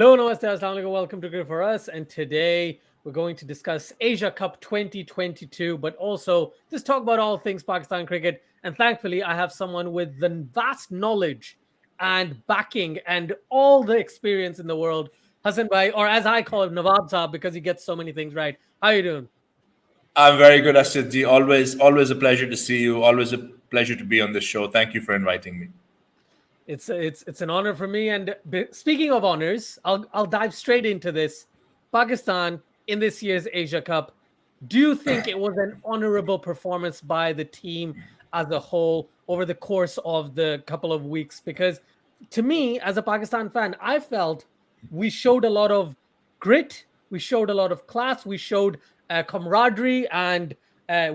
Hello, namaste, assalamu alaikum. Welcome to Good for Us. And today we're going to discuss Asia Cup 2022, but also just talk about all things Pakistan cricket. And thankfully, I have someone with the vast knowledge and backing and all the experience in the world, Hassan Bhai, or as I call him, Nawab Saab, because he gets so many things right. How are you doing? I'm very good, Ashit. Always a pleasure to see you. Always a pleasure to be on this show. Thank you for inviting me. It's an honor for me. And speaking of honors, I'll dive straight into this. Pakistan in this year's Asia Cup. Do you think it was an honorable performance by the team as a whole over the course of the couple of weeks? Because to me, as a Pakistan fan, I felt we showed a lot of grit, we showed a lot of class, we showed camaraderie, and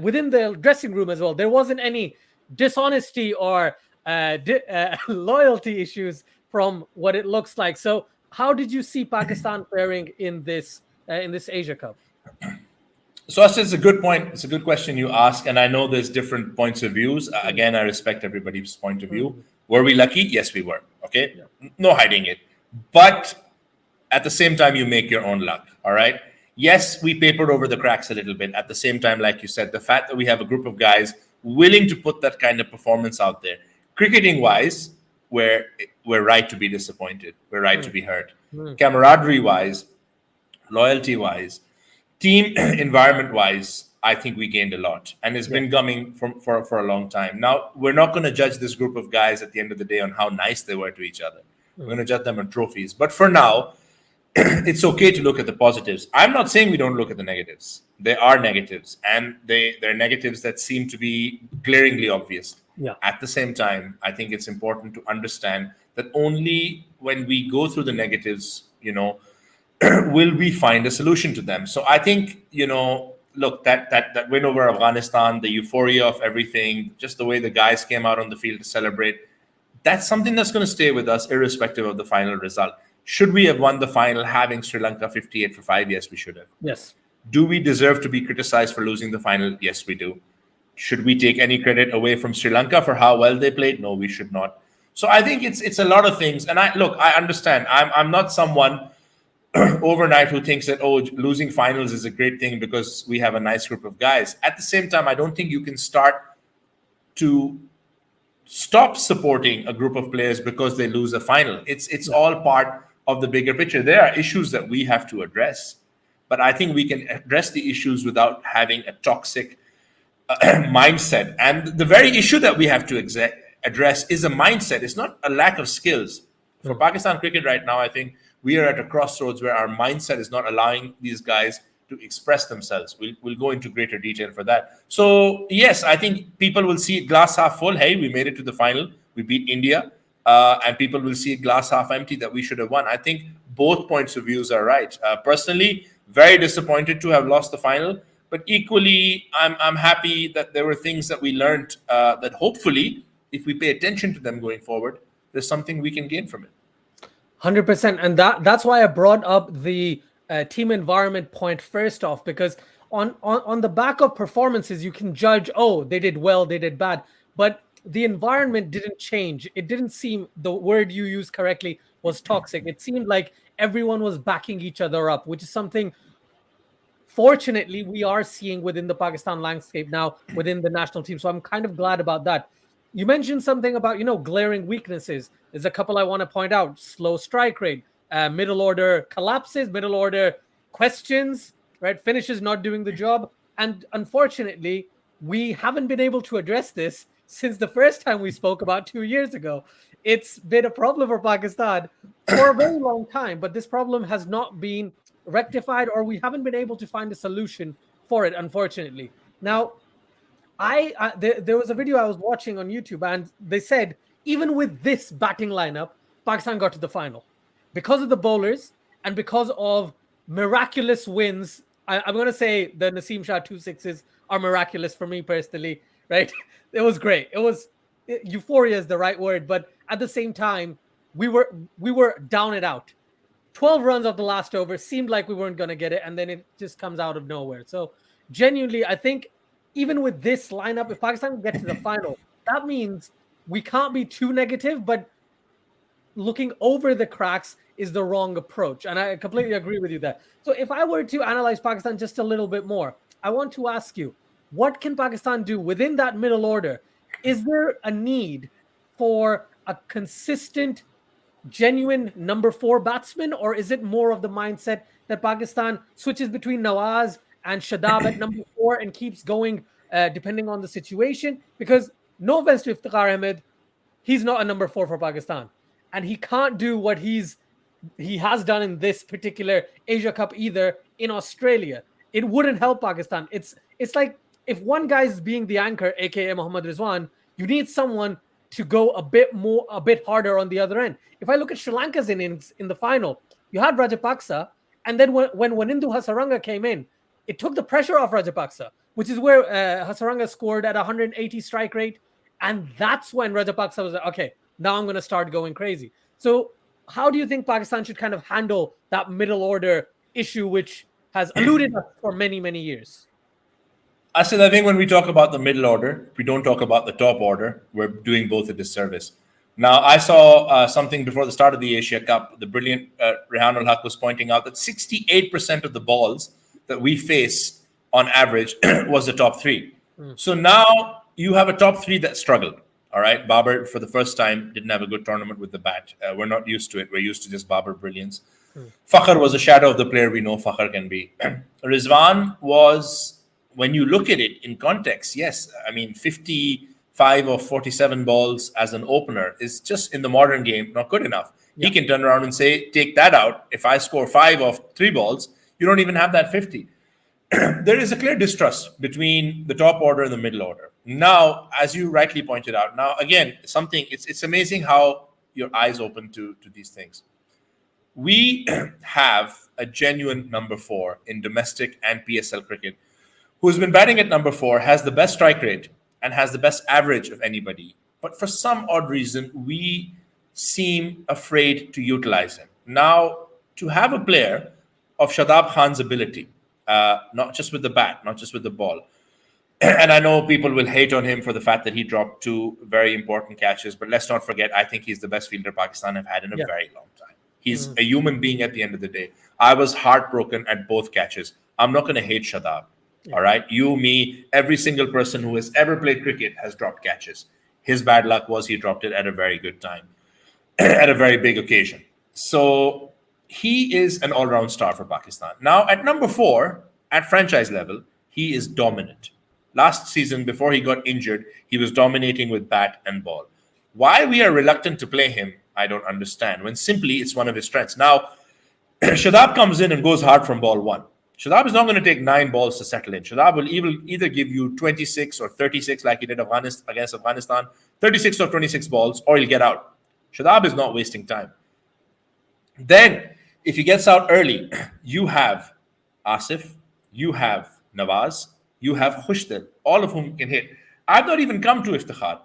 within the dressing room as well, there wasn't any dishonesty or loyalty issues from what it looks like. So, how did you see Pakistan faring in this Asia Cup? So, Ashit, it's a good point. It's a good question you ask, and I know there's different points of views. Again, I respect everybody's point of view. Were we lucky? Yes, we were. Okay, no hiding it. But at the same time, you make your own luck. All right. Yes, we papered over the cracks a little bit. At the same time, like you said, the fact that we have a group of guys willing to put that kind of performance out there, cricketing wise, we're right to be disappointed. We're right to be hurt. Camaraderie wise, loyalty wise, team environment wise, I think we gained a lot, and it's been coming for a long time. Now, we're not going to judge this group of guys at the end of the day on how nice they were to each other. We're going to judge them on trophies. But for now, it's okay to look at the positives. I'm not saying we don't look at the negatives. There are negatives, and they're negatives that seem to be glaringly obvious. At the same time, I think it's important to understand that only when we go through the negatives, will we find a solution to them. So I think, look, that win over Afghanistan, the euphoria of everything, just the way the guys came out on the field to celebrate, that's something that's going to stay with us irrespective of the final result. Should we have won the final having Sri Lanka 58 for 5? Yes, we should have. Yes. Do we deserve to be criticized for losing the final? Yes, we do. Should we take any credit away from Sri Lanka for how well they played? No, we should not. So I think it's a lot of things. And I understand. I'm not someone overnight who thinks that, losing finals is a great thing because we have a nice group of guys. At the same time, I don't think you can stop supporting a group of players because they lose a final. It's all part of the bigger picture. There are issues that we have to address, but I think we can address the issues without having a toxic mindset. And the very issue that we have to address is a mindset. It's not a lack of skills. For Pakistan cricket right now, I think we are at a crossroads where our mindset is not allowing these guys to express themselves. We'll go into greater detail for that. So, yes, I think people will see it glass half full. Hey, we made it to the final. We beat India. And people will see it glass half empty that we should have won. I think both points of views are right. Personally, very disappointed to have lost the final. But equally, I'm happy that there were things that we learned that hopefully, if we pay attention to them going forward, there's something we can gain from it. 100%. And that's why I brought up the team environment point first off, because on the back of performances, you can judge, they did well, they did bad. But the environment didn't change. It didn't seem, the word you used correctly was toxic. It seemed like everyone was backing each other up, which is something, fortunately, we are seeing within the Pakistan landscape now, within the national team. So I'm kind of glad about that. You mentioned something about, glaring weaknesses. There's a couple I want to point out. Slow strike rate, middle order collapses, middle order questions, right? Finishes not doing the job. And unfortunately, we haven't been able to address this since the first time we spoke about 2 years ago. It's been a problem for Pakistan for a very long time, but this problem has not been rectified, or we haven't been able to find a solution for it, unfortunately. Now, there was a video I was watching on YouTube, and they said even with this batting lineup, Pakistan got to the final because of the bowlers and because of miraculous wins. I'm going to say the Naseem Shah 2 6s are miraculous for me personally, right? It was great. Euphoria is the right word, but at the same time, we were down and out. 12 runs of the last over seemed like we weren't going to get it, and then it just comes out of nowhere. So genuinely, I think even with this lineup, if Pakistan can get to the final, that means we can't be too negative, but looking over the cracks, is the wrong approach. And I completely agree with you there. So if I were to analyze Pakistan just a little bit more, I want to ask you, what can Pakistan do within that middle order? Is there a need for a consistent, genuine number 4 batsman, or is it more of the mindset that Pakistan switches between Nawaz and Shadab at number 4 and keeps going depending on the situation? Because no offense to Iftikhar Ahmed, he's not a number 4 for Pakistan, and he can't do what he has done in this particular Asia Cup either in Australia. It wouldn't help Pakistan. It's like if one guy is being the anchor, aka Mohammad Rizwan, you need someone to go a bit harder on the other end. If I look at Sri Lanka's innings in the final, you had Rajapaksa, and then when Wanindu Hasaranga came in, it took the pressure off Rajapaksa, which is where Hasaranga scored at 180 strike rate, and that's when Rajapaksa was like, okay, now I'm going to start going crazy. So how do you think Pakistan should kind of handle that middle order issue, which has eluded us for many, many years? I think when we talk about the middle order, we don't talk about the top order. We're doing both a disservice. Now, I saw something before the start of the Asia Cup. The brilliant Rehan ul Haq was pointing out that 68% of the balls that we face on average was the top 3. So now you have a top 3 that struggled. All right, Babar for the first time didn't have a good tournament with the bat. We're not used to it. We're used to just Babar brilliance. Fakhr was a shadow of the player we know Fakhr can be. Rizwan was, when you look at it in context, yes, I mean 55 or 47 balls as an opener is just in the modern game not good enough. Yeah. He can turn around and say, take that out. If I score 5 of 3 balls, you don't even have that 50. There is a clear distrust between the top order and the middle order. Now, as you rightly pointed out, now again, it's amazing how your eyes open to these things. We have a genuine number 4 in domestic and PSL cricket who's been batting at number 4, has the best strike rate and has the best average of anybody. But for some odd reason, we seem afraid to utilize him. Now, to have a player of Shadab Khan's ability, not just with the bat, not just with the ball. And I know people will hate on him for the fact that he dropped 2 very important catches, but let's not forget, I think he's the best fielder Pakistan have had in a very long time. He's a human being at the end of the day. I was heartbroken at both catches. I'm not going to hate Shadab. All right. You, me, every single person who has ever played cricket has dropped catches. His bad luck was he dropped it at a very good time, at a very big occasion. So he is an all-round star for Pakistan. Now, at number 4, at franchise level, he is dominant. Last season, before he got injured, he was dominating with bat and ball. Why we are reluctant to play him, I don't understand, when simply it's one of his strengths. Now, Shadab comes in and goes hard from ball 1. Shadab is not going to take 9 balls to settle in. Shadab will either give you 26 or 36 like he did against Afghanistan, 36 or 26 balls, or he'll get out. Shadab is not wasting time. Then, if he gets out early, you have Asif, you have Nawaz, you have Khushtal, all of whom can hit. I've not even come to Iftikhar,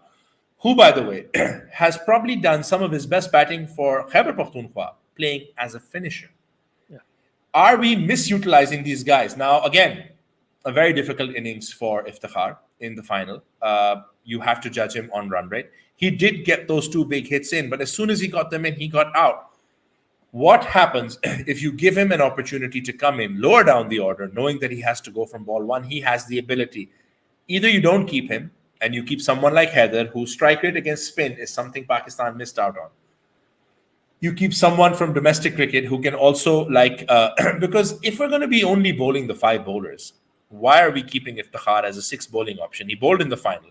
who, by the way, has probably done some of his best batting for Khyber Pakhtunkhwa, playing as a finisher. Are we misutilizing these guys? Now, again, a very difficult innings for Iftikhar in the final. You have to judge him on run rate. He did get those 2 big hits in, but as soon as he got them in, he got out. What happens if you give him an opportunity to come in, lower down the order, knowing that he has to go from ball 1? He has the ability. Either you don't keep him and you keep someone like Heather, whose strike rate against spin is something Pakistan missed out on. You keep someone from domestic cricket who can also because if we're going to be only bowling the 5 bowlers, why are we keeping Iftikhar as a 6 bowling option? He bowled in the final,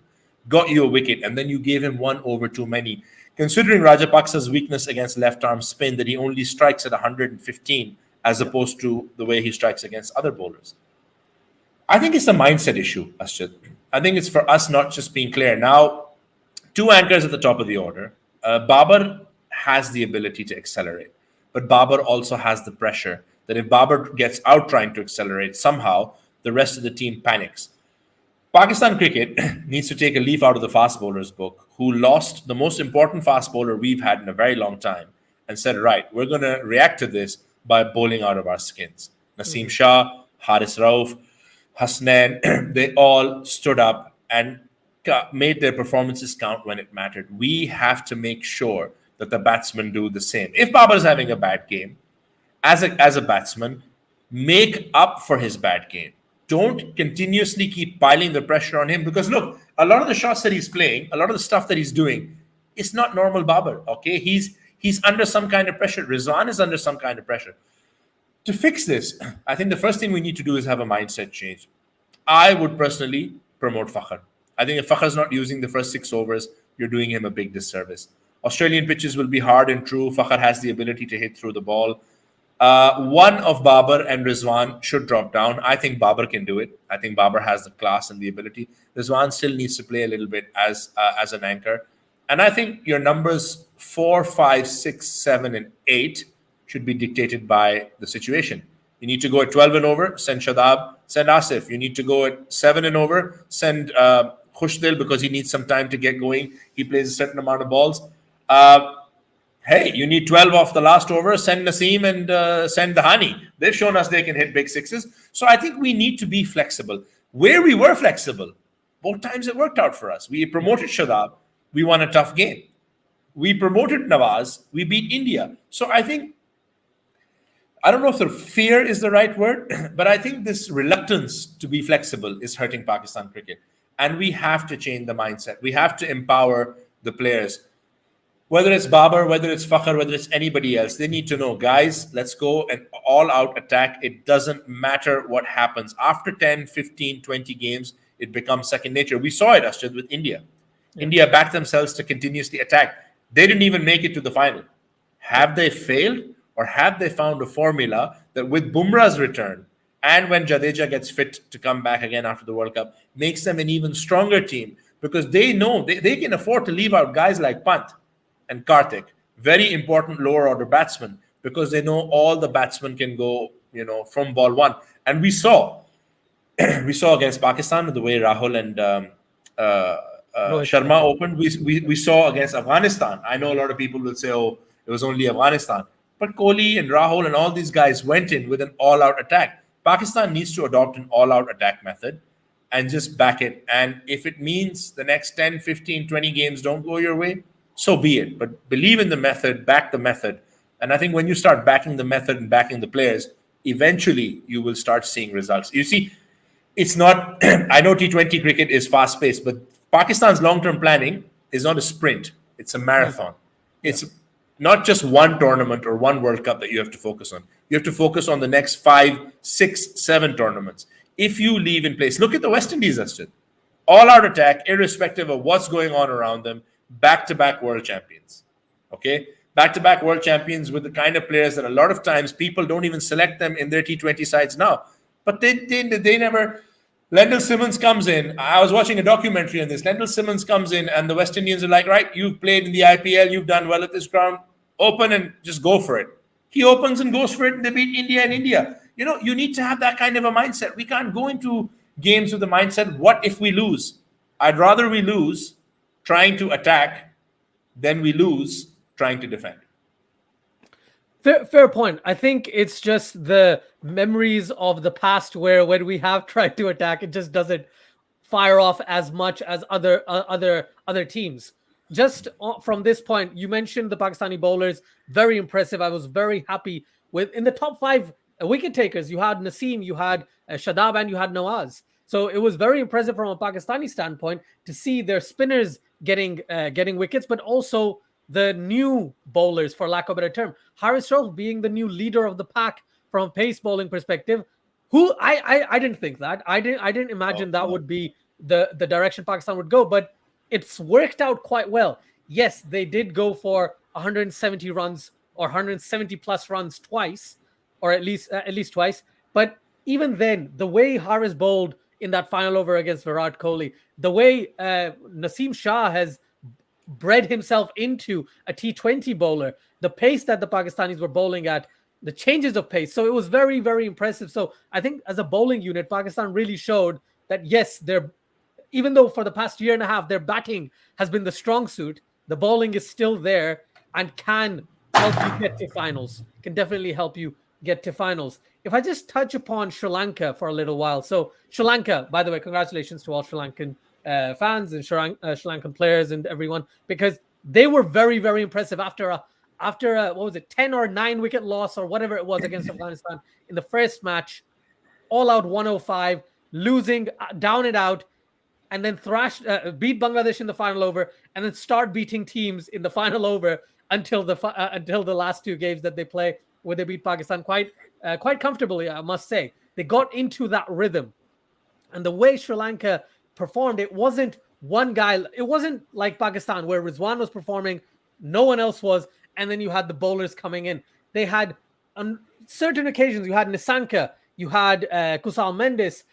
got you a wicket, and then you gave him 1 over too many. Considering Rajapaksa's weakness against left-arm spin, that he only strikes at 115 as opposed to the way he strikes against other bowlers. I think it's a mindset issue, Ashjad. I think it's for us not just being clear. Now, 2 anchors at the top of the order. Babar has the ability to accelerate, but Babar also has the pressure that if Babar gets out trying to accelerate, somehow the rest of the team panics. Pakistan cricket needs to take a leaf out of the fast bowlers book, who lost the most important fast bowler we've had in a very long time, and said, right, we're going to react to this by bowling out of our skins. Naseem Shah, Haris Rauf, Hasnain, they all stood up and made their performances count when it mattered. We have to make sure that the batsmen do the same. If Babar is having a bad game, as a batsman, make up for his bad game. Don't continuously keep piling the pressure on him, because look, a lot of the shots that he's playing, a lot of the stuff that he's doing, it's not normal Babar. Okay, he's under some kind of pressure. Rizwan is under some kind of pressure. To fix this, I think the first thing we need to do is have a mindset change. I would personally promote Fakhr. I think if Fakhr is not using the first 6 overs, you're doing him a big disservice. Australian pitches will be hard and true. Fakhr has the ability to hit through the ball. One of Babar and Rizwan should drop down. I think Babar can do it. I think Babar has the class and the ability. Rizwan still needs to play a little bit as an anchor. And I think your numbers 4, 5, 6, 7, and 8 should be dictated by the situation. You need to go at 12 and over, send Shadab, send Asif. You need to go at 7 and over, send Khushdil, because he needs some time to get going. He plays a certain amount of balls. Hey, you need 12 off the last over, send Naseem and send Dahani. They've shown us they can hit big sixes. So I think we need to be flexible. Where we were flexible, both times it worked out for us. We promoted Shadab. We won a tough game. We promoted Nawaz. We beat India. So I think, I don't know if the fear is the right word, but I think this reluctance to be flexible is hurting Pakistan cricket. And we have to change the mindset. We have to empower the players. Whether it's Babar, whether it's Fakhr, whether it's anybody else, they need to know, guys, let's go and all-out attack. It doesn't matter what happens. After 10, 15, 20 games, it becomes second nature. We saw it, Ashjad, with India. Yeah. India backed themselves to continuously attack. They didn't even make it to the final. Have they failed? Or have they found a formula that with Bumrah's return and when Jadeja gets fit to come back again after the World Cup, makes them an even stronger team? Because they know they can afford to leave out guys like Pant and Karthik, very important lower order batsmen, because they know all the batsmen can go, from ball one. And we saw against Pakistan the way Rahul and Sharma opened. We saw against Afghanistan. I know a lot of people will say, oh, it was only Afghanistan. But Kohli and Rahul and all these guys went in with an all-out attack. Pakistan needs to adopt an all-out attack method and just back it. And if it means the next 10, 15, 20 games don't go your way, so be it. But believe in the method, back the method. And I think when you start backing the method and backing the players, eventually you will start seeing results. You see, it's not, I know T20 cricket is fast-paced, but Pakistan's long-term planning is not a sprint. It's a marathon. It's not just one tournament or one World Cup that you have to focus on. You have to focus on the next 5, 6, 7 tournaments. If you leave in place, look at the West Indies, Asjad. All-out attack, irrespective of what's going on around them, back-to-back world champions. Okay? Back-to-back world champions with the kind of players that a lot of times people don't even select them in their T20 sides now. But they never... Lendl Simmons comes in. I was watching a documentary on this. Lendl Simmons comes in and the West Indians are like, right, you've played in the IPL, you've done well at this ground. Open and just go for it. He opens and goes for it and they beat India and India. You need to have that kind of a mindset. We can't go into games with the mindset, what if we lose? I'd rather we lose trying to attack than we lose trying to defend. Fair point. I think it's just the memories of the past where when we have tried to attack, it just doesn't fire off as much as other teams. Just from this point, you mentioned the Pakistani bowlers, very impressive. I was very happy with in the top 5 wicket takers. You had Naseem, you had Shadab, and you had Nawaz. So it was very impressive from a Pakistani standpoint to see their spinners getting wickets, but also the new bowlers, for lack of a better term. Haris Rauf being the new leader of the pack from a pace bowling perspective, who I didn't think that. I didn't imagine that would be the direction Pakistan would go, but it's worked out quite well. Yes, they did go for 170 runs or 170 plus runs twice, or at least twice. But even then, the way Haris bowled in that final over against Virat Kohli, the way Naseem Shah has bred himself into a T20 bowler, the pace that the Pakistanis were bowling at, the changes of pace. So it was very, very impressive. So I think as a bowling unit, Pakistan really showed that, yes, even though for the past year and a half, their batting has been the strong suit, the bowling is still there and can help you get to finals, can definitely help you get to finals. If I just touch upon Sri Lanka for a little while. So Sri Lanka, by the way, congratulations to all Sri Lankan fans and Sri Lankan players and everyone, because they were very, very impressive after what was it, 10 or 9 wicket loss or whatever it was against Afghanistan in the first match, all out 105, losing down and out, and then beat Bangladesh in the final over, and then start beating teams in the final over until the last 2 games that they play, where they beat Pakistan quite comfortably, I must say. They got into that rhythm, and the way Sri Lanka performed, it wasn't one guy. It wasn't like Pakistan where Rizwan was performing, no one else was, and then you had the bowlers coming in. They had on certain occasions, you had Nisanka, you had Kusal Mendes,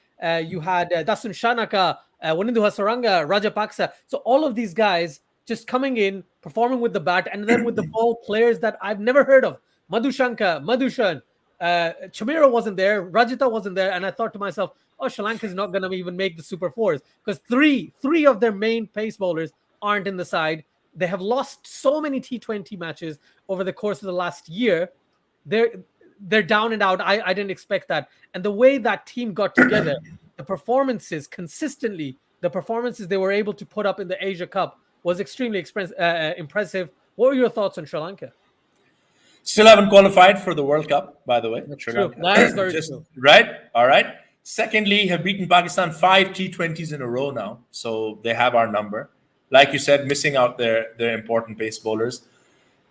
you had Dasun Shanaka, Wanindu Hasaranga, Rajapaksa. So all of these guys just coming in, performing with the bat, and then with the ball, players that I've never heard of. Madhushanka, Madhushan, Chamira wasn't there, Rajita wasn't there, and I thought to myself, oh, Sri Lanka is not going to even make the Super Fours because three of their main pace bowlers aren't in the side. They have lost so many T20 matches over the course of the last year. They're down and out. I didn't expect that. And the way that team got together, the performances consistently, the performances they were able to put up in the Asia Cup was extremely impressive. What were your thoughts on Sri Lanka? Still haven't qualified for the World Cup, by the way. That's Sri true. Lanka. That is very true. Right? All right. Secondly, have beaten Pakistan 5 T20s in a row now. So they have our number. Like you said, missing out their important pace bowlers.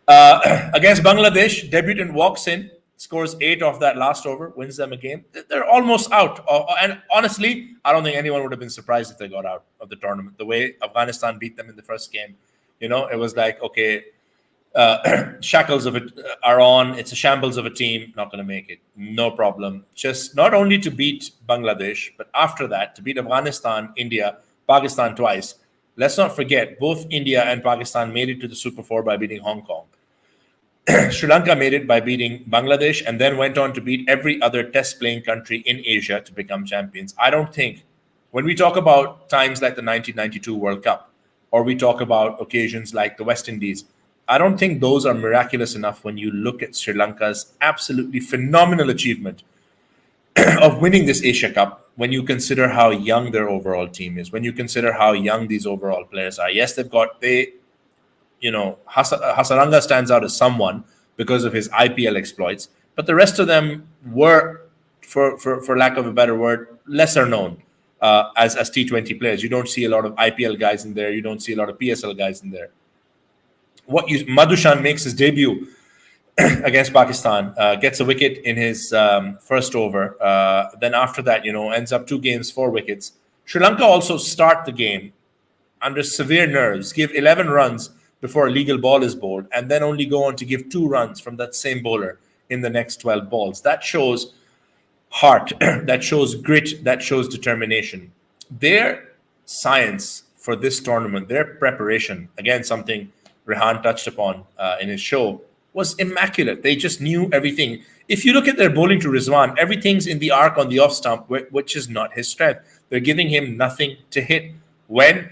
Against Bangladesh, debutant walks in, scores 8 off that last over, wins them a game. They're almost out. And honestly, I don't think anyone would have been surprised if they got out of the tournament. The way Afghanistan beat them in the first game, it was like, okay, shackles of it are on. It's a shambles of a team. Not going to make it. No problem. Just not only to beat Bangladesh, but after that, to beat Afghanistan, India, Pakistan twice. Let's not forget, both India and Pakistan made it to the Super 4 by beating Hong Kong. Sri Lanka made it by beating Bangladesh and then went on to beat every other test-playing country in Asia to become champions. I don't think, when we talk about times like the 1992 World Cup, or we talk about occasions like the West Indies, I don't think those are miraculous enough when you look at Sri Lanka's absolutely phenomenal achievement of winning this Asia Cup, when you consider how young their overall team is, when you consider how young these overall players are. Yes, Hasaranga stands out as someone because of his IPL exploits, but the rest of them were, for lack of a better word, lesser known as T20 players. You don't see a lot of IPL guys in there. You don't see a lot of PSL guys in there. Madhushan makes his debut against Pakistan, gets a wicket in his first over. Then after that, ends up 2 games, 4 wickets. Sri Lanka also start the game under severe nerves, give 11 runs before a legal ball is bowled, and then only go on to give 2 runs from that same bowler in the next 12 balls. That shows heart, that shows grit, that shows determination. Their science for this tournament, their preparation, again, something Rehan touched upon in his show, was immaculate. They just knew everything. If you look at their bowling to Rizwan, everything's in the arc on the off stump, which is not his strength. They're giving him nothing to hit. When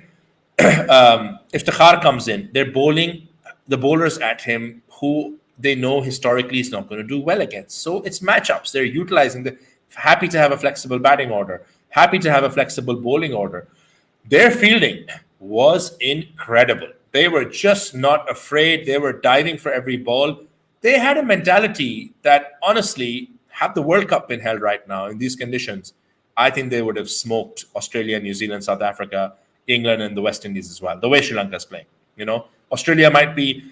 Iftikhar comes in, they're bowling the bowlers at him who they know historically is not going to do well against. So it's matchups. They're utilizing happy to have a flexible batting order, happy to have a flexible bowling order. Their fielding was incredible. They were just not afraid. They were diving for every ball. They had a mentality that, honestly, had the World Cup been held right now in these conditions, I think they would have smoked Australia, New Zealand, South Africa, England, and the West Indies as well, the way Sri Lanka is playing. Australia might be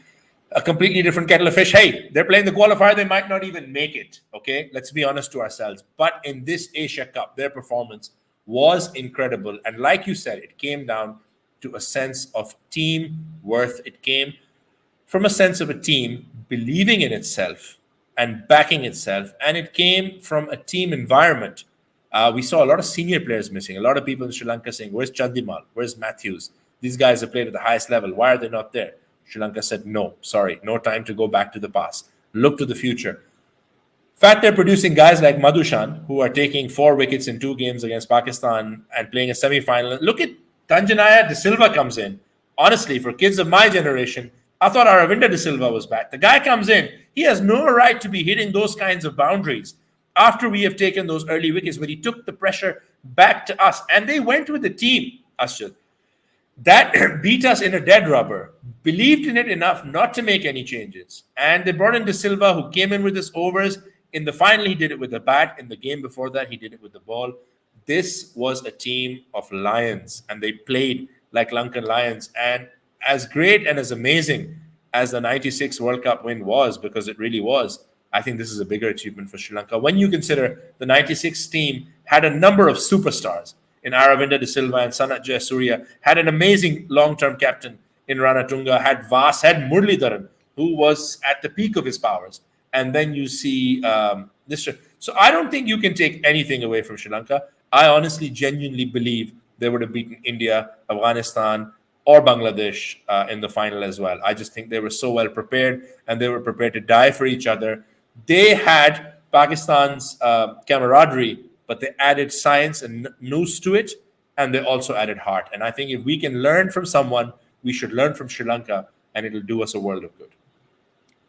a completely different kettle of fish. Hey, they're playing the qualifier. They might not even make it. Okay, let's be honest to ourselves. But in this Asia Cup, their performance was incredible. And like you said, it came down to a sense of team worth. It came from a sense of a team believing in itself and backing itself. And it came from a team environment. We saw a lot of senior players missing. A lot of people in Sri Lanka saying, where's Chandimal? Where's Matthews? These guys have played at the highest level. Why are they not there? Sri Lanka said, no, sorry, no time to go back to the past. Look to the future. In fact, they're producing guys like Madhushan, who are taking 4 wickets in 2 games against Pakistan and playing a semi-final. Look at Tanjanaya De Silva comes in. Honestly, for kids of my generation, I thought Aravinda De Silva was back. The guy comes in. He has no right to be hitting those kinds of boundaries after we have taken those early wickets, but he took the pressure back to us. And they went with the team, Ashad. that beat us in a dead rubber, believed in it enough not to make any changes. And they brought in De Silva, who came in with his overs. In the final, he did it with the bat. In the game before that, he did it with the ball. This was a team of lions, and they played like Lankan lions. And as great and as amazing as the 96 World Cup win was, because it really was, I think this is a bigger achievement for Sri Lanka. When you consider the 96 team had a number of superstars in Aravinda De Silva and Sanat Jayasuriya, had an amazing long-term captain in Ranatunga, had Vas, had Muralidharan, who was at the peak of his powers. And then you see this. So I don't think you can take anything away from Sri Lanka. I honestly, genuinely believe they would have beaten India, Afghanistan, or Bangladesh in the final as well. I just think they were so well prepared, and they were prepared to die for each other. They had Pakistan's camaraderie, but they added science and nous to it, and they also added heart. And I think if we can learn from someone, we should learn from Sri Lanka, and it'll do us a world of good.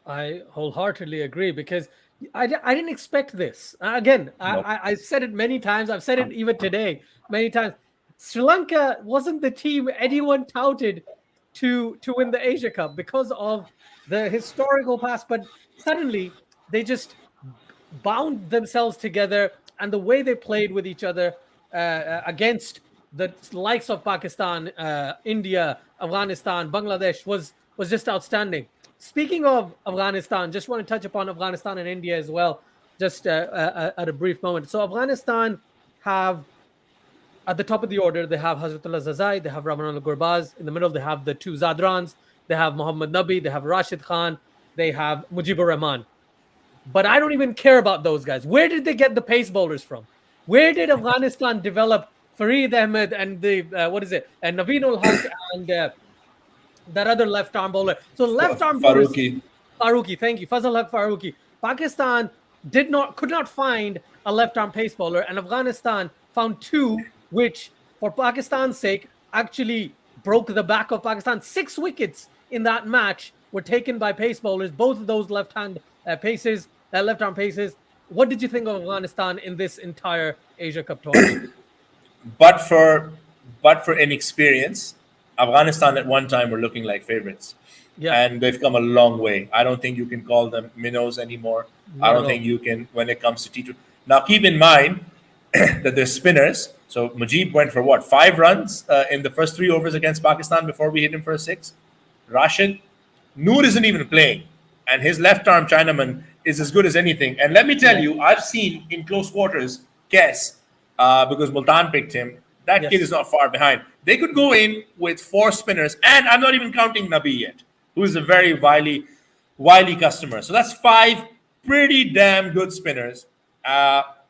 I wholeheartedly agree, because I didn't expect this. Again, Nope. I said it many times. I've said it even today many times. Sri Lanka wasn't the team anyone touted to win the Asia Cup because of the historical past, but suddenly they just bound themselves together, and the way they played with each other against the likes of Pakistan, India, Afghanistan, Bangladesh was just outstanding. Speaking of Afghanistan, just want to touch upon Afghanistan and India as well, just at a brief moment. So Afghanistan have, at the top of the order, they have Hazratullah Zazai, they have Rahmanullah Gurbaz. In the middle, they have the two Zadrans, they have Muhammad Nabi, they have Rashid Khan, they have Mujibur Rahman. But I don't even care about those guys. Where did they get the pace bowlers from? Where did Afghanistan develop Fareed Ahmed and the and Naveen ul Haq and that other left arm bowler? So left arm bowlers, Farooqi, thank you, Fazal Haq Farooqi. Pakistan could not find a left arm pace bowler, and Afghanistan found two, which for Pakistan's sake actually broke the back of Pakistan. 6 wickets in that match were taken by pace bowlers, both of those left arm paces. What did you think of Afghanistan in this entire Asia Cup tournament? But for inexperience, Afghanistan at one time were looking like favorites. Yeah. And they've come a long way. I don't think you can call them minnows anymore. I don't think you can when it comes to T20. Now, keep in mind that they're spinners. So Mujib went for what, 5 runs in the first 3 overs against Pakistan before we hit him for a 6. Rashid, Noor isn't even playing, and his left arm Chinaman is as good as anything. And let me tell you, I've seen in close quarters, because Multan picked him. That kid is not far behind. They could go in with 4 spinners, and I'm not even counting Nabi yet, who is a very wily customer. So that's 5 pretty damn good spinners.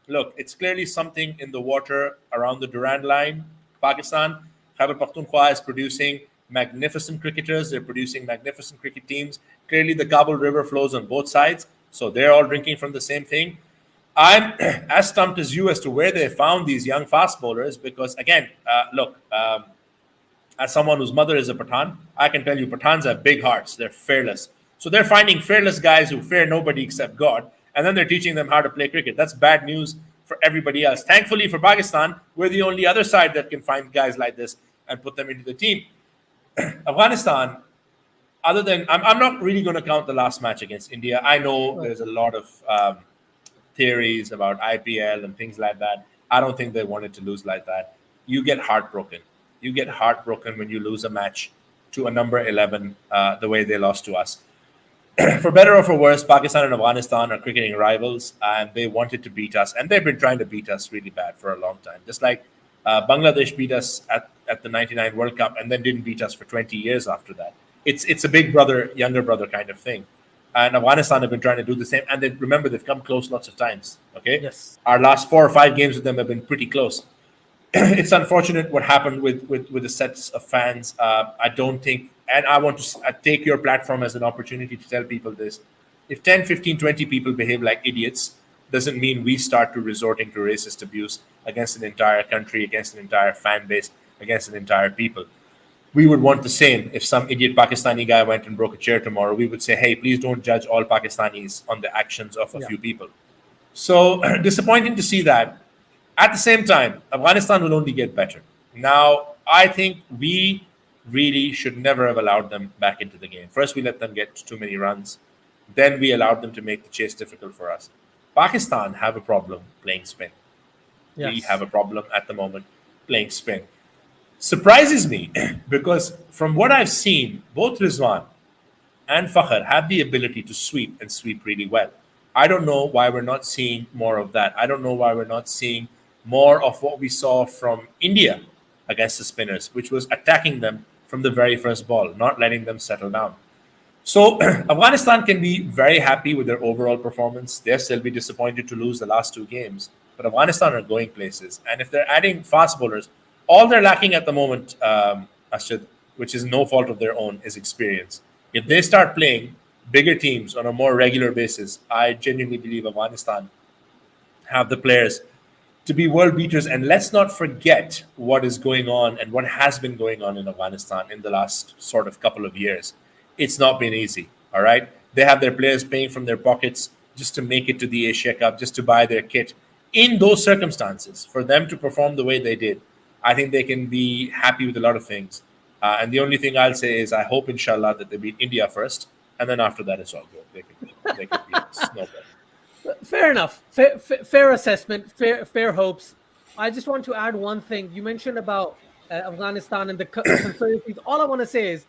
Look, it's clearly something in the water around the Durand line. Pakistan, Khyber Pakhtunkhwa is producing magnificent cricketers. They're producing magnificent cricket teams. Clearly, the Kabul River flows on both sides, so they're all drinking from the same thing. I'm as stumped as you as to where they found these young fast bowlers, because, again, look, as someone whose mother is a Pathan, I can tell you Pathans have big hearts. They're fearless. So they're finding fearless guys who fear nobody except God, and then they're teaching them how to play cricket. That's bad news for everybody else. Thankfully for Pakistan, we're the only other side that can find guys like this and put them into the team. Afghanistan, other than, I'm not really going to count the last match against India. I know there's a lot of theories about IPL and things like that. I don't think they wanted to lose like that. You get heartbroken. You get heartbroken when you lose a match to a number 11 the way they lost to us. For better or for worse, Pakistan and Afghanistan are cricketing rivals, and they wanted to beat us, and they've been trying to beat us really bad for a long time. Just like Bangladesh beat us at the 99 World Cup and then didn't beat us for 20 years after that. It's a big brother, younger brother kind of thing. And Afghanistan have been trying to do the same. And remember, they've come close lots of times. Okay. Yes. Our last 4 or 5 games with them have been pretty close. It's unfortunate what happened with the sets of fans. I don't think, and I want to take your platform as an opportunity to tell people this. If 10, 15, 20 people behave like idiots, doesn't mean we start to resorting to racist abuse against an entire country, against an entire fan base, against an entire people. We would want the same. If some idiot Pakistani guy went and broke a chair tomorrow, we would say, hey, please don't judge all Pakistanis on the actions of a few people. So disappointing to see that. At the same time, Afghanistan will only get better. Now, I think we really should never have allowed them back into the game. First, we let them get too many runs. Then we allowed them to make the chase difficult for us. Pakistan have a problem playing spin. We have Yes. a problem at the moment playing spin. Surprises me because from what I've seen, both Rizwan and Fakhr have the ability to sweep and sweep really well. I don't know why we're not seeing more of that. I don't know why we're not seeing more of what we saw from India against the spinners, which was attacking them from the very first ball, not letting them settle down. So Afghanistan can be very happy with their overall performance. They'll still be disappointed to lose the last two games, but Afghanistan are going places. And if they're adding fast bowlers, all they're lacking at the moment, Ashad, which is no fault of their own, is experience. If they start playing bigger teams on a more regular basis, I genuinely believe Afghanistan have the players to be world beaters. And let's not forget what is going on and what has been going on in Afghanistan in the last sort of couple of years. It's not been easy. All right. They have their players paying from their pockets just to make it to the Asia Cup, just to buy their kit. In those circumstances, for them to perform the way they did, I think they can be happy with a lot of things. And the only thing I'll say is I hope, inshallah, that they beat India first. And then after that, it's all good. They can beat us. No problem. Fair enough. Fair assessment. Fair hopes. I just want to add one thing. You mentioned about Afghanistan and the conspiracies. All I want to say is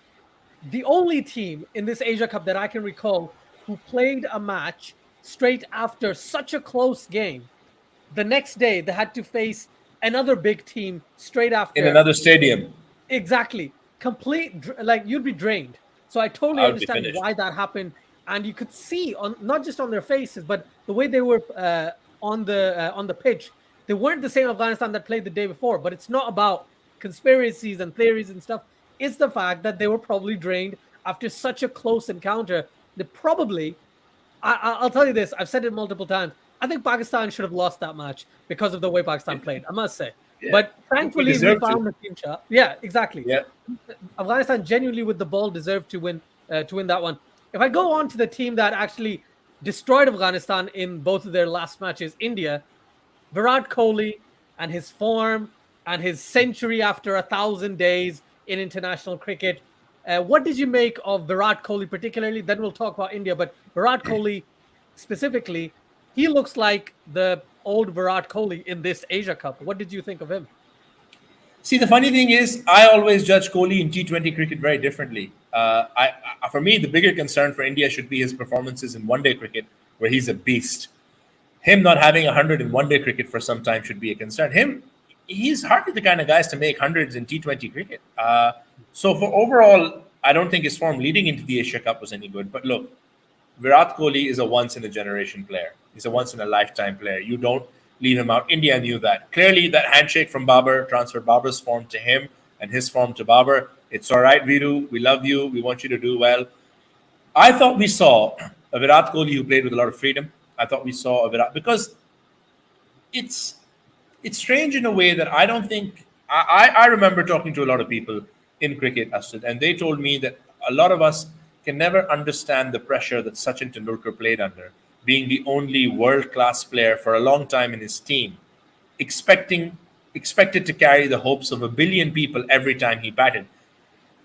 the only team in this Asia Cup that I can recall who played a match straight after such a close game. The next day, they had to face another big team straight after. In another stadium. Exactly. Like you'd be drained. So I totally I would be understand finished. why that happened. And you could see on not just on their faces, but the way they were on the pitch. They weren't the same Afghanistan that played the day before. But it's not about conspiracies and theories and stuff. It's the fact that they were probably drained after such a close encounter. They probably, I'll tell you this, I've said it multiple times. I think Pakistan should have lost that match because of the way Pakistan played, I must say. Yeah. But thankfully, we deserve found to. a team shot. Yeah, exactly. Yeah. Afghanistan genuinely with the ball deserved to win that one. If I go on to the team that actually destroyed Afghanistan in both of their last matches, India, Virat Kohli and his form and his century after 1,000 days in international cricket. What did you make of Virat Kohli particularly? Then we'll talk about India, but Virat Kohli specifically, he looks like the old Virat Kohli in this Asia Cup. What did you think of him? See, the funny thing is, I always judge Kohli in T20 cricket very differently. For me, the bigger concern for India should be his performances in one-day cricket, where he's a beast. Him not having 100 in one-day cricket for some time should be a concern. He's hardly the kind of guys to make hundreds in T20 cricket. So for overall, I don't think his form leading into the Asia Cup was any good. But look, Virat Kohli is a once-in-a-generation player. He's a once-in-a-lifetime player. You don't leave him out. India knew that. Clearly, that handshake from Babar transferred Babar's form to him and his form to Babar. It's all right, Viru. We love you. We want you to do well. I thought we saw a Virat Kohli who played with a lot of freedom. I thought we saw a Virat because it's strange in a way that I don't think I remember talking to a lot of people in cricket, Asad, and they told me that a lot of us can never understand the pressure that Sachin Tendulkar played under, being the only world-class player for a long time in his team, expected to carry the hopes of a billion people every time he batted.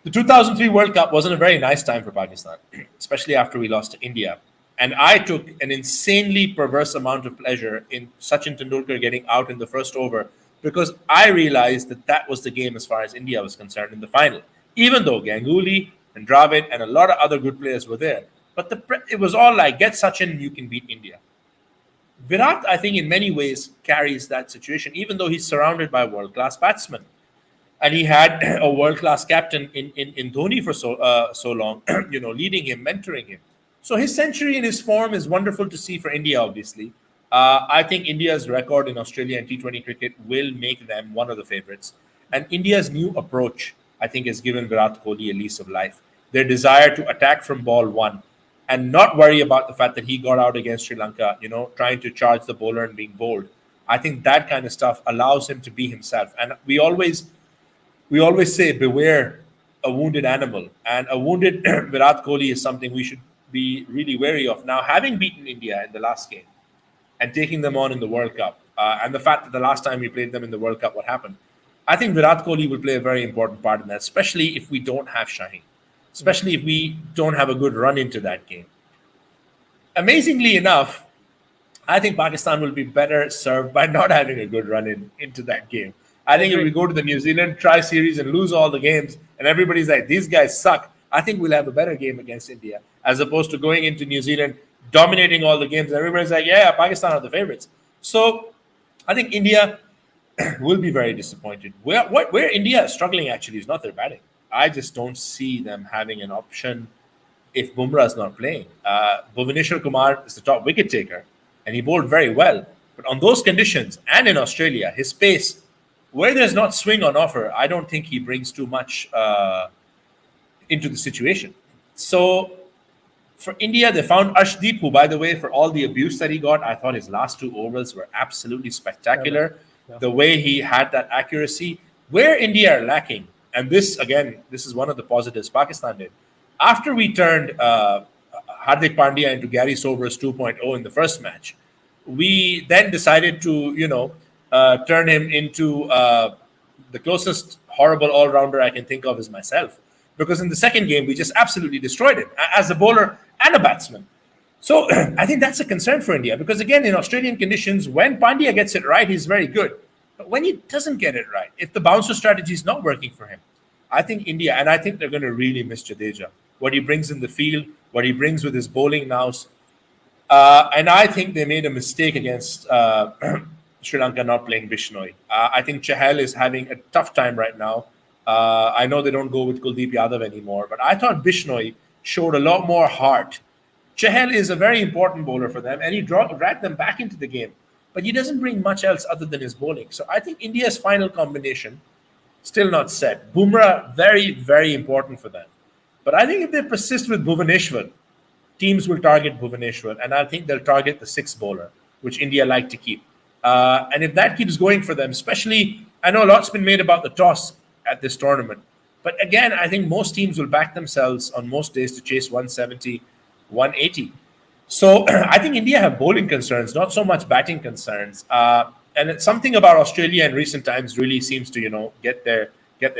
The 2003 World Cup wasn't a very nice time for Pakistan, especially after we lost to India. And I took an insanely perverse amount of pleasure in Sachin Tendulkar getting out in the first over because I realized that that was the game as far as India was concerned in the final. Even though Ganguly and Dravid and a lot of other good players were there. But it was all like, get Sachin, you can beat India. Virat, I think, in many ways carries that situation, even though he's surrounded by world-class batsmen. And he had a world-class captain in Dhoni for so long, leading him, mentoring him. So his century and his form is wonderful to see for India, obviously. I think India's record in Australia and T20 cricket will make them one of the favorites. And India's new approach, I think, has given Virat Kohli a lease of life. Their desire to attack from ball one and not worry about the fact that he got out against Sri Lanka, trying to charge the bowler and being bold. I think that kind of stuff allows him to be himself. And we always say, beware a wounded animal. And a wounded Virat Kohli is something we should be really wary of. Now, having beaten India in the last game and taking them on in the World Cup, and the fact that the last time we played them in the World Cup, what happened? I think Virat Kohli will play a very important part in that, especially if we don't have Shaheen, especially if we don't have a good run into that game. Amazingly enough, I think Pakistan will be better served by not having a good run into that game. I I think if agree. we go to the New Zealand try series and lose all the games, and everybody's like, these guys suck, I think we'll have a better game against India, as opposed to going into New Zealand, dominating all the games, and everybody's like, yeah, Pakistan are the favorites. So I think India will be very disappointed. Where India is struggling actually is not their batting. I just don't see them having an option if Bumrah is not playing. Bhuvaneshwar Kumar is the top wicket taker, and he bowled very well. But on those conditions and in Australia, his pace, where there's not swing on offer, I don't think he brings too much into the situation. So for India, they found Arshdeep, who, by the way, for all the abuse that he got, I thought his last two overs were absolutely spectacular. Yeah. The way he had that accuracy, where India are lacking, and this, again, this is one of the positives Pakistan did. After we turned Hardik Pandya into Gary Sober's 2.0 in the first match, we then decided to, turn him into the closest horrible all-rounder I can think of is myself. Because in the second game, we just absolutely destroyed him as a bowler and a batsman. So I think that's a concern for India. Because again, in Australian conditions, when Pandya gets it right, he's very good. But when he doesn't get it right, if the bouncer strategy is not working for him, I think India, and I think they're going to really miss Jadeja. What he brings in the field, what he brings with his bowling nows. And I think they made a mistake against Sri Lanka not playing Bishnoi. I think Chahal is having a tough time right now. I know they don't go with Kuldeep Yadav anymore, but I thought Bishnoi showed a lot more heart. Chahal is a very important bowler for them, and he dragged them back into the game. But he doesn't bring much else other than his bowling. So I think India's final combination, still not set. Bumrah, very, very important for them. But I think if they persist with Bhuvaneshwar, teams will target Bhuvaneshwar, and I think they'll target the sixth bowler, which India like to keep. And if that keeps going for them, especially, I know a lot's been made about the toss at this tournament. But again, I think most teams will back themselves on most days to chase 170, 180. So I think India have bowling concerns, not so much batting concerns. And it's something about Australia in recent times really seems to, get their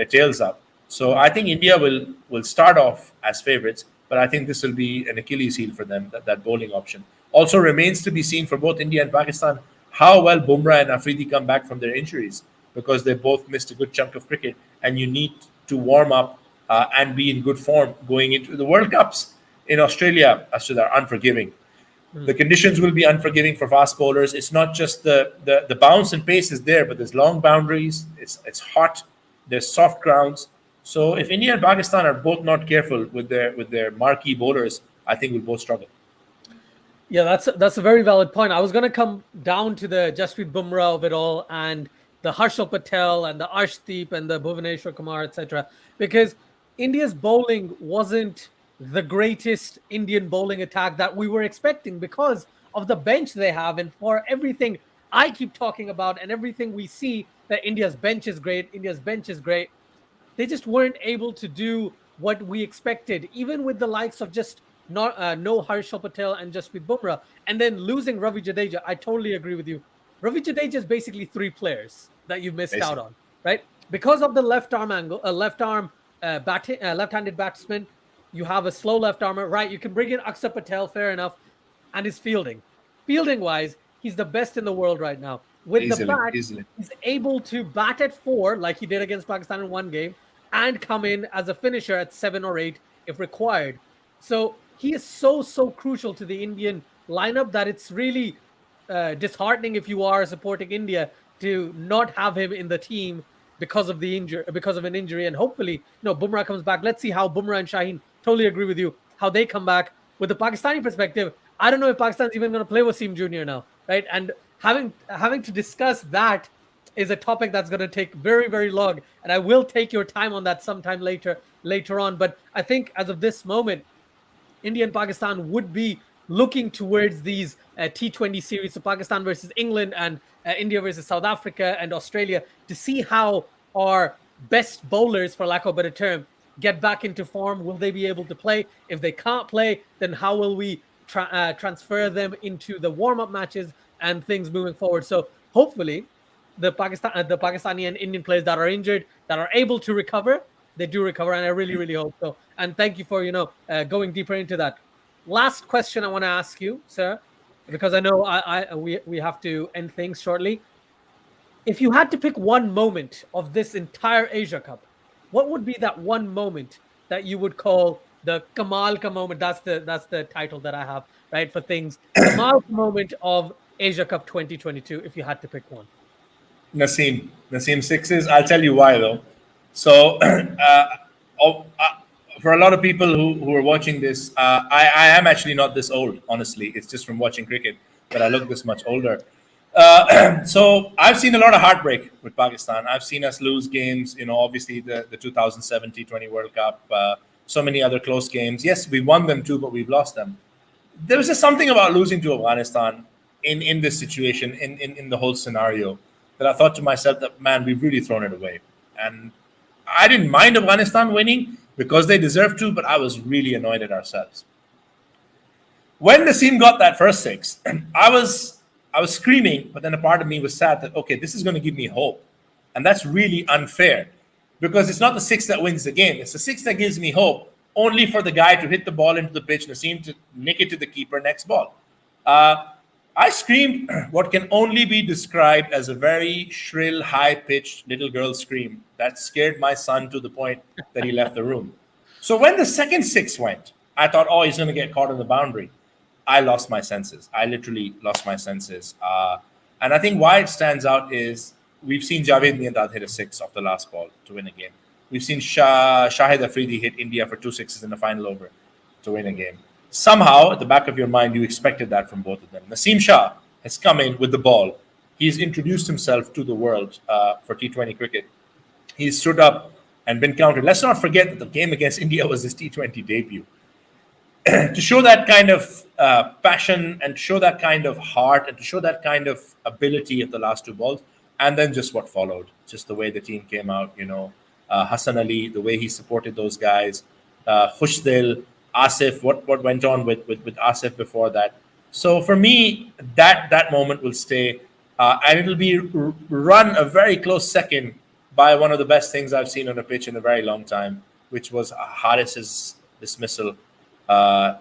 tails up. So I think India will start off as favorites, but I think this will be an Achilles heel for them, that bowling option. Also remains to be seen for both India and Pakistan how well Bumrah and Afridi come back from their injuries, because they both missed a good chunk of cricket, and you need to warm up and be in good form going into the World Cups in Australia. Ashad, are unforgiving. The conditions will be unforgiving for fast bowlers. It's not just the bounce and pace is there, but there's long boundaries. It's hot. There's soft grounds. So if India and Pakistan are both not careful with their marquee bowlers, I think we'll both struggle. Yeah, that's a very valid point. I was going to come down to the Jasprit Bumrah of it all and the Harshal Patel and the Arshdeep and the Bhuvaneshwar Kumar, etc. Because India's bowling wasn't the greatest Indian bowling attack that we were expecting because of the bench they have, and for everything I keep talking about and everything we see that India's bench is great, they just weren't able to do what we expected, even with the likes of just no Harshal Patel and Jasprit Bumrah, and then losing Ravi Jadeja. I totally agree with you. Ravi Jadeja is basically three players that you missed out on, right? Because of the left arm angle, left-handed batsman. You have a slow left armer, right? You can bring in Akshar Patel, fair enough, and his fielding. Fielding-wise, he's the best in the world right now. With the bat, he's able to bat at 4, like he did against Pakistan in one game, and come in as a finisher at 7 or 8 if required. So he is so crucial to the Indian lineup that it's really disheartening if you are supporting India to not have him in the team because of an injury. And hopefully, Bumrah comes back. Let's see how Bumrah and Shaheen, totally agree with you, how they come back. With the Pakistani perspective, I don't know if Pakistan's even going to play Wasim Jr. now, right? And having to discuss that is a topic that's going to take very, very long. And I will take your time on that sometime later on. But I think as of this moment, India and Pakistan would be looking towards these T20 series, so Pakistan versus England and India versus South Africa and Australia, to see how our best bowlers, for lack of a better term, get back into form. Will they be able to play? If they can't play, then how will we transfer them into the warm-up matches and things moving forward? So hopefully the Pakistani and Indian players that are injured, that are able to recover, they do recover, and I really, really hope so. And thank you for going deeper into that. Last question I want to ask you, sir, because I know we have to end things shortly. If you had to pick one moment of this entire Asia Cup, what would be that one moment that you would call the Kamal Ka moment? That's the title that I have, right, for things. Kamal Ka moment of Asia Cup 2022, if you had to pick one. Naseem sixes. I'll tell you why though. So, oh, for a lot of people who are watching this, I am actually not this old. Honestly, it's just from watching cricket that I look this much older. So I've seen a lot of heartbreak with Pakistan. I've seen us lose games. Obviously the 2007 T20 World Cup. So many other close games. Yes, we won them too, but we've lost them. There was just something about losing to Afghanistan in this situation, in the whole scenario, that I thought to myself that, man, we've really thrown it away. And I didn't mind Afghanistan winning because they deserved to, but I was really annoyed at ourselves. When Naseem got that first six, I was screaming, but then a part of me was sad that, okay, this is going to give me hope. And that's really unfair because it's not the six that wins the game. It's the six that gives me hope, only for the guy to hit the ball into the pitch, Naseem to nick it to the keeper next ball. I screamed what can only be described as a very shrill, high-pitched little girl scream that scared my son to the point that he left the room. So when the second six went, I thought, oh, he's going to get caught on the boundary. I lost my senses. I literally lost my senses. And I think why it stands out is we've seen Javed Miandad hit a six off the last ball to win a game. We've seen Shahid Afridi hit India for 2 sixes in the final over to win a game. Somehow, at the back of your mind, you expected that from both of them. Naseem Shah has come in with the ball. He's introduced himself to the world for T20 cricket. He's stood up and been counted. Let's not forget that the game against India was his T20 debut. To show that kind of passion and to show that kind of heart and to show that kind of ability of the last two balls, and then just what followed, just the way the team came out, Hassan Ali, the way he supported those guys, Khushdil, Asif, what went on with Asif before that. So for me, that moment will stay, and it'll be run a very close second by one of the best things I've seen on a pitch in a very long time, which was Haris's dismissal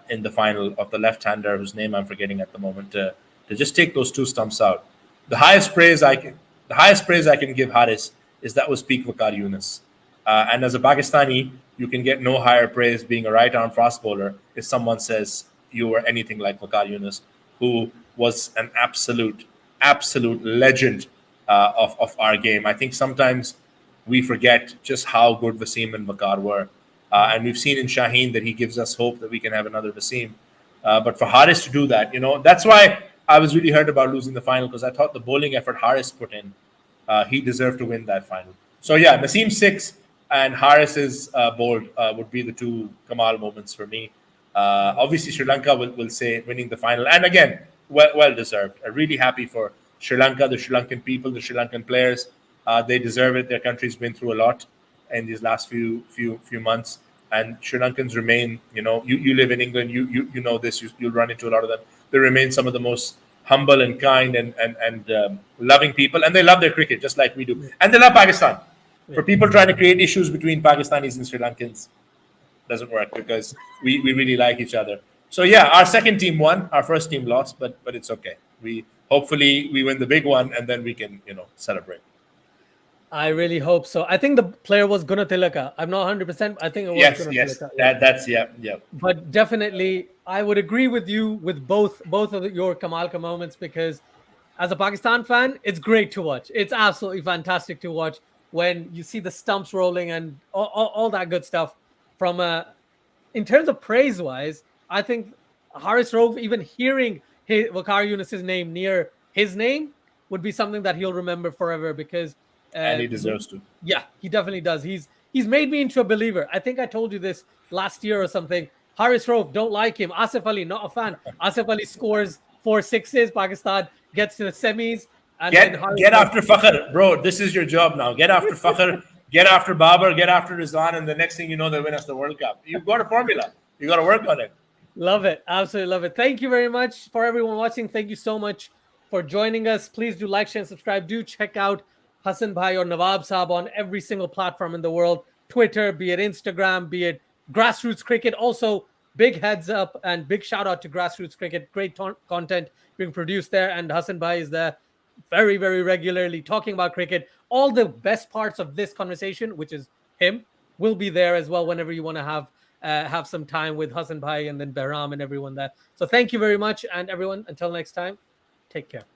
in the final of the left-hander, whose name I'm forgetting at the moment, to just take those two stumps out. The highest praise I can give Haris is that was peak Waqar Yunus. And as a Pakistani, you can get no higher praise being a right-arm fast bowler if someone says you were anything like Waqar Yunus, who was an absolute legend of our game. I think sometimes we forget just how good Wasim and Waqar were. And we've seen in Shaheen that he gives us hope that we can have another Wasim. But for Haris to do that, that's why I was really hurt about losing the final, because I thought the bowling effort Haris put in, he deserved to win that final. So yeah, Naseem six and Haris's bowled would be the two Kamal moments for me. Obviously, Sri Lanka will say winning the final. And again, well deserved. I'm really happy for Sri Lanka, the Sri Lankan people, the Sri Lankan players. They deserve it. Their country's been through a lot in these last few months. And Sri Lankans remain, you live in England, you know this, you'll run into a lot of them. They remain some of the most humble and kind and loving people. And they love their cricket, just like we do. And they love Pakistan. For people trying to create issues between Pakistanis and Sri Lankans, doesn't work because we really like each other. So yeah, our second team won, our first team lost, but it's okay. Hopefully we win the big one and then we can, celebrate. I really hope so. I think the player was Gunatilaka. I'm not 100%. I think it was Gunatilaka. Yes. That's yeah. But definitely, I would agree with you with both of your Kamal Ka moments, because as a Pakistan fan, it's great to watch. It's absolutely fantastic to watch when you see the stumps rolling and all that good stuff. From in terms of praise-wise, I think Haris Rauf, even hearing Waqar Yunus's name near his name, would be something that he'll remember forever, because and he deserves to. Yeah, he definitely does. He's made me into a believer. I think I told you this last year or something. Haris Rauf, don't like him. Asif Ali, not a fan. Asif Ali scores 4 sixes. Pakistan gets to the semis. And get after Fakhr, bro. This is your job now. Get after Fakhr, get after Babar, get after Rizwan, and the next thing you know, they win us the World Cup. You've got a formula. You got to work on it. Love it. Absolutely love it. Thank you very much for everyone watching. Thank you so much for joining us. Please do like, share, and subscribe. Do check out Hassan Bhai or Nawab Saab on every single platform in the world. Twitter, be it Instagram, be it Grassroots Cricket. Also, big heads up and big shout out to Grassroots Cricket. Great content being produced there. And Hassan Bhai is there very, very regularly talking about cricket. All the best parts of this conversation, which is him, will be there as well whenever you want to have some time with Hassan Bhai and then Behram and everyone there. So thank you very much. And everyone, until next time, take care.